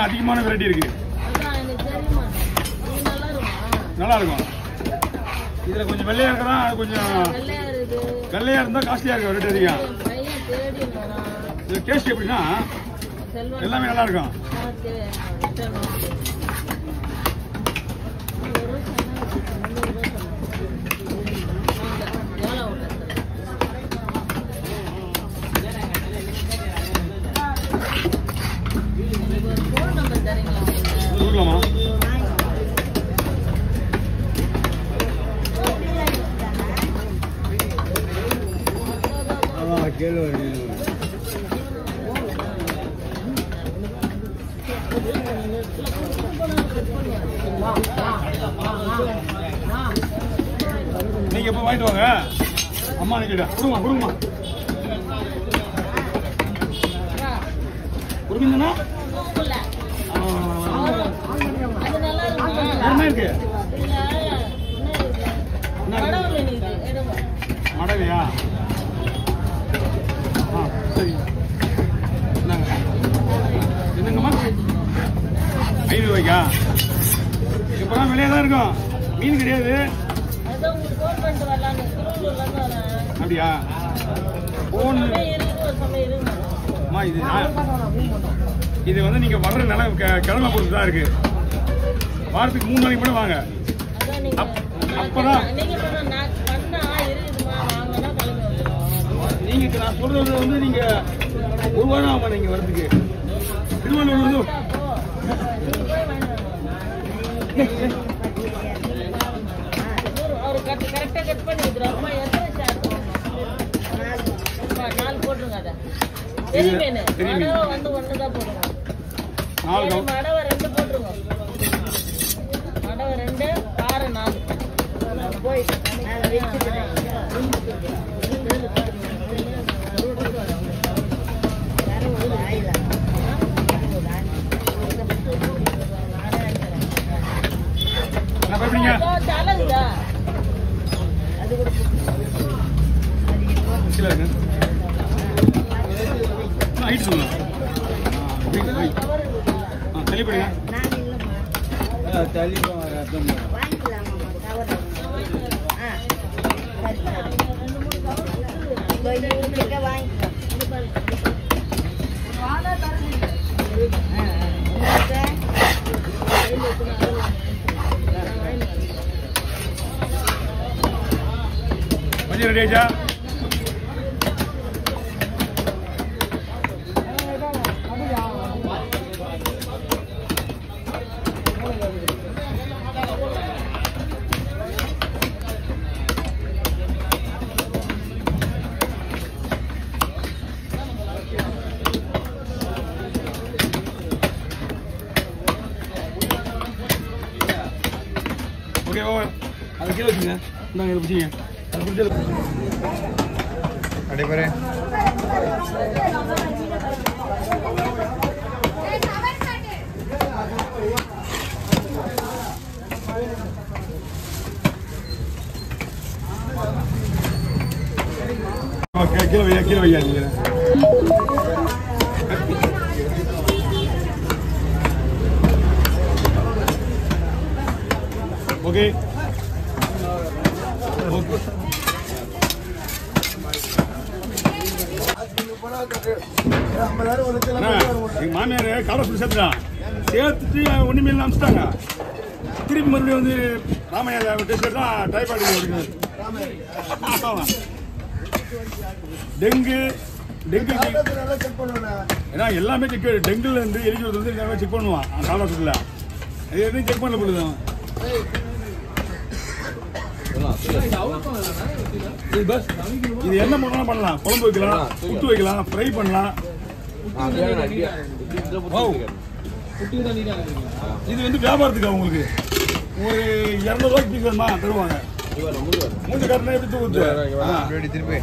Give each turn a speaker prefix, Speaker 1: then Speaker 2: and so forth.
Speaker 1: அதிகமான வெரைட்டி இருக்கு. நல்லா இருக்கும். இதுல கொஞ்சம் வெள்ளையா இருக்கா, கொஞ்சம் வெள்ளையா இருந்தா காஸ்ட்லியா இருக்கும், ரேட் அதிகம். இது டேஸ்ட் எப்படின்னா எல்லாமே நல்லா இருக்கும். நீங்க எப்ப வாங்கிட்டு வாங்க, அம்மா நிக்கிட்ட குடுமா குடுமா குடுமீங்கன்னா என்ன இருக்கு மடவையா? சரி என்னங்கம்மா 5 ரூபாய்க்கா? இப்பதான் விலையா தான் இருக்கும், மீன் கிடையாது. அப்படியா? இது வந்து நீங்க வர்ற நிலை கிழமை பொறுத்து தான் இருக்கு. வாரத்துக்கு 3 நாளைக்கு கூட வாங்க, அப்பதான் நீங்க நான் சொல்றது வந்து நீங்க ஒரு வாரம் ஆமா நீங்க வரதுக்கு திருவள்ளூர்
Speaker 2: கரெக்டா கட் பண்ணி விடுறோம். எத்தனை ஷாட்? 4 போட்டுருங்க. அத பெரிய மீன் மடவை வந்து ஒண்ணு தான் போடுங்க. மடவை 2 போட்டுருங்க. மடவை 2 காரை 4 போய்
Speaker 1: ready aja. Oke, over. Ada kilo sini ya. Nang ini pujinya.
Speaker 3: Ada bare. Oke, kilo ya ni. Oke. மாமியார் காலத்தில் சேர்த்துட்டான் சேர்த்துட்டு ஒன்றுமே இல்லை அமிச்சிட்டாங்க. திருப்பி மறுபடியும் வந்து ராமையா டெஸ்ட் தான் டைபாய்டு டெங்கு ஏன்னா எல்லாமே செக் டெங்குல இருந்து எலிஜிபிள் வந்து எல்லாமே செக் பண்ணுவான் காலத்தில். அது எதுவும் செக் பண்ண போடுதான் இது என்ன பண்ணலாம் பண்ணலாம். குழம்பு வைக்கலாம், புட்டு வைக்கலாம், ஃப்ரை பண்ணலாம். இது வந்து வியாபாரத்துக்கு உங்களுக்கு ஒரு 200 ரூபாய்க்கு பீஸ் வேணுமா தருவாங்க. மூஞ்சி கட்டினா எப்படி தூக்குது திருப்பி